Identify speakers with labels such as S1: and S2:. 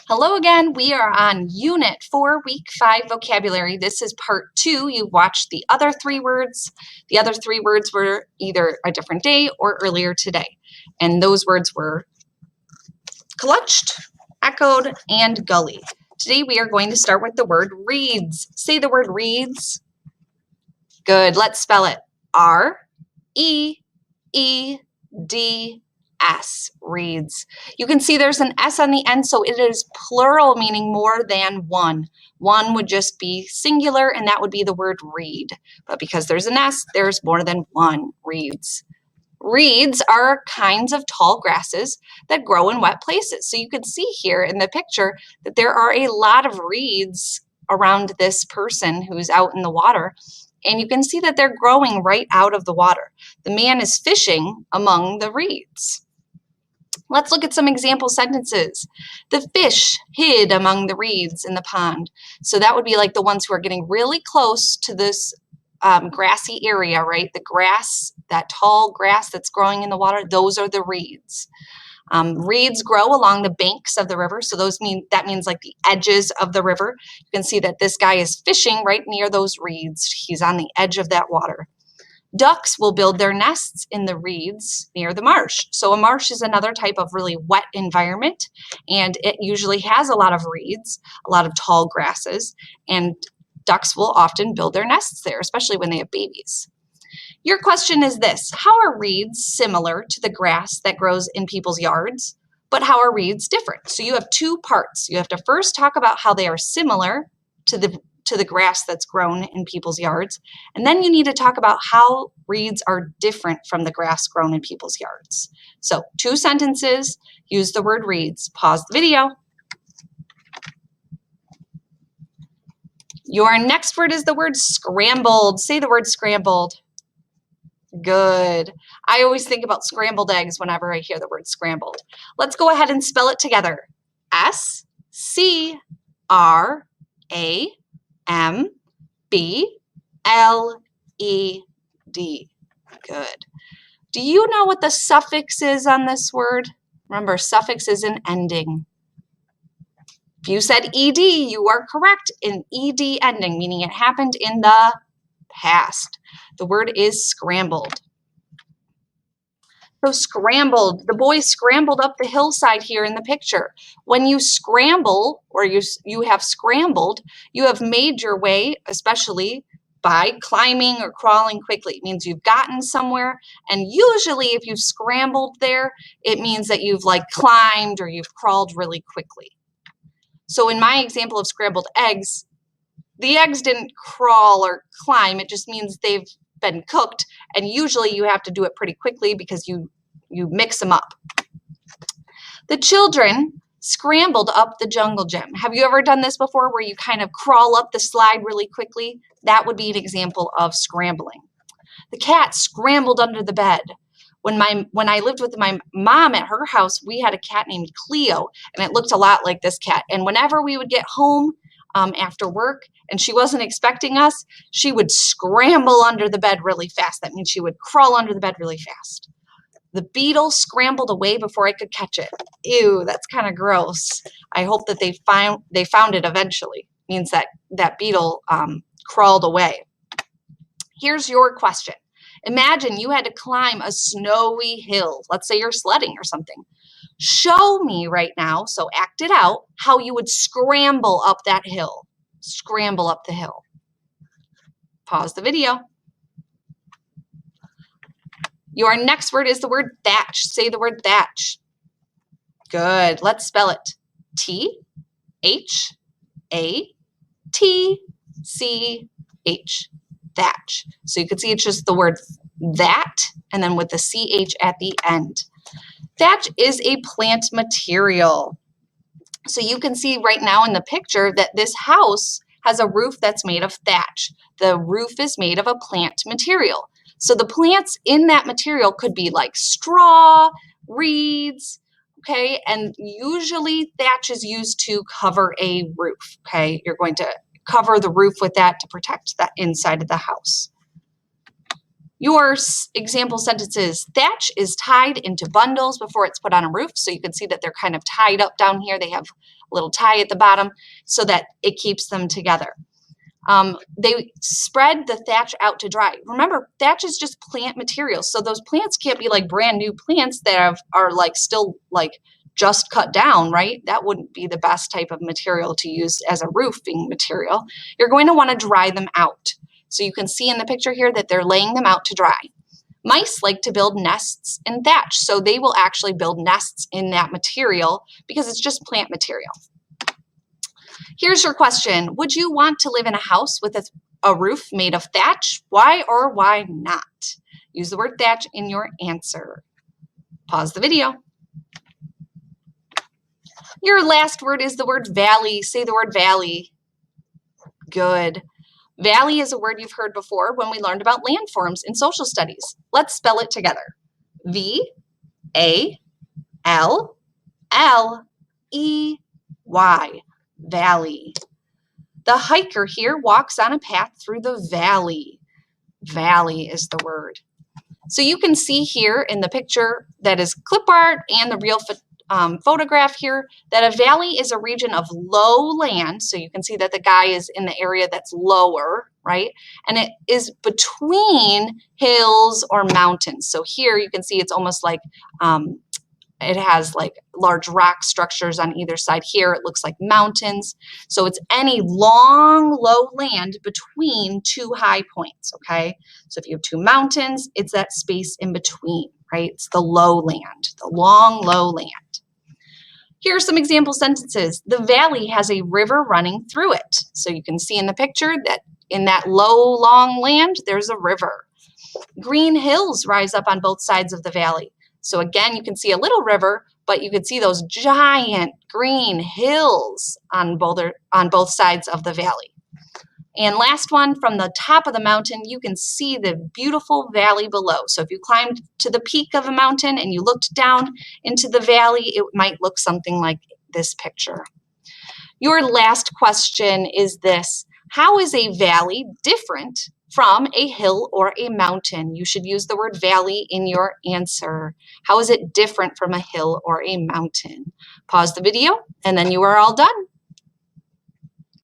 S1: Hello again. We are on Unit 4, Week 5 vocabulary. This is part 2. You watched the other 3 words. The other 3 words were either a different day or earlier today. And those words were clutched, echoed, and gully. Today we are going to start with the word reeds. Say the word reeds. Good. Let's spell it. R-E-E-D-S, reeds. You can see there's an S on the end, so it is plural, meaning more than one. One would just be singular, and that would be the word reed. But because there's an S, there's more than one, reeds. Reeds are kinds of tall grasses that grow in wet places. So you can see here in the picture that there are a lot of reeds around this person who's out in the water. And you can see that they're growing right out of the water. The man is fishing among the reeds. Let's look at some example sentences. The fish hid among the reeds in the pond. So that would be like the ones who are getting really close to this grassy area, right? The grass, that tall grass that's growing in the water, those are the reeds. Reeds grow along the banks of the river, so that means like the edges of the river. You can see that this guy is fishing right near those reeds. He's on the edge of that water. Ducks will build their nests in the reeds near the marsh. So a marsh is another type of really wet environment, and it usually has a lot of reeds, a lot of tall grasses, and ducks will often build their nests there, especially when they have babies. Your question is this: how are reeds similar to the grass that grows in people's yards, but how are reeds different? So you have 2 parts. You have to first talk about how they are similar to the grass that's grown in people's yards, and then you need to talk about how reeds are different from the grass grown in people's yards. So 2 sentences, use the word reeds. Pause the video. Your next word is the word scrambled. Say the word scrambled. Good. I always think about scrambled eggs whenever I hear the word scrambled. Let's go ahead and spell it together. S-C-R-A-M-B-L-E-D. Good. Do you know what the suffix is on this word? Remember, suffix is an ending. If you said ed, you are correct. An ed ending, meaning it happened in the past. The word is scrambled. So scrambled, the boy scrambled up the hillside here in the picture. When you scramble, or you have scrambled, you have made your way, especially by climbing or crawling quickly. It means you've gotten somewhere, and usually if you've scrambled there, it means that you've like climbed or you've crawled really quickly. So in my example of scrambled eggs, the eggs didn't crawl or climb. It just means they've been cooked, and usually you have to do it pretty quickly because you mix them up. The children scrambled up the jungle gym. Have you ever done this before where you kind of crawl up the slide really quickly? That would be an example of scrambling. The cat scrambled under the bed. When I lived with my mom at her house, we had a cat named Cleo, and it looked a lot like this cat. And whenever we would get home after work and she wasn't expecting us, she would scramble under the bed really fast. That means she would crawl under the bed really fast. The beetle scrambled away before I could catch it. Ew, that's kind of gross. I hope that they found it eventually. It means that beetle crawled away. Here's your question. Imagine you had to climb a snowy hill. Let's say you're sledding or something. Show me right now, so act it out, how you would scramble up that hill. Scramble up the hill. Pause the video. Your next word is the word thatch. Say the word thatch. Good. Let's spell it. T-H-A-T-C-H. Thatch. So you can see it's just the word that and then with the CH at the end. Thatch is a plant material. So you can see right now in the picture that this house has a roof that's made of thatch. The roof is made of a plant material. So the plants in that material could be like straw, reeds, okay? And usually thatch is used to cover a roof, okay? You're going to cover the roof with that to protect that inside of the house. Your example sentences: thatch is tied into bundles before it's put on a roof. So you can see that they're kind of tied up down here. They have a little tie at the bottom so that it keeps them together. They spread the thatch out to dry. Remember, thatch is just plant materials. So those plants can't be like brand new plants that are like still like just cut down, right? That wouldn't be the best type of material to use as a roofing material. You're going to want to dry them out. So you can see in the picture here that they're laying them out to dry. Mice like to build nests in thatch, so they will actually build nests in that material because it's just plant material. Here's your question. Would you want to live in a house with a roof made of thatch? Why or why not? Use the word thatch in your answer. Pause the video. Your last word is the word valley. Say the word valley. Good. Valley is a word you've heard before when we learned about landforms in social studies. Let's spell it together. V-A-L-L-E-Y. Valley. The hiker here walks on a path through the valley. Valley is the word. So you can see here in the picture that is clip art and the real photograph here that a valley is a region of low land. So you can see that the guy is in the area that's lower, right? And it is between hills or mountains. So here you can see it's almost like it has like large rock structures on either side. Here it looks like mountains. So it's any long, low land between two high points, okay? So if you have two mountains, it's that space in between, right? It's the low land, the long, low land. Here are some example sentences. The valley has a river running through it. So you can see in the picture that in that low, long land, there's a river. Green hills rise up on both sides of the valley. So again, you can see a little river, but you can see those giant green hills on both sides of the valley. And last one, from the top of the mountain, you can see the beautiful valley below. So if you climbed to the peak of a mountain and you looked down into the valley, it might look something like this picture. Your last question is this: how is a valley different from a hill or a mountain? You should use the word valley in your answer. How is it different from a hill or a mountain? Pause the video and then you are all done.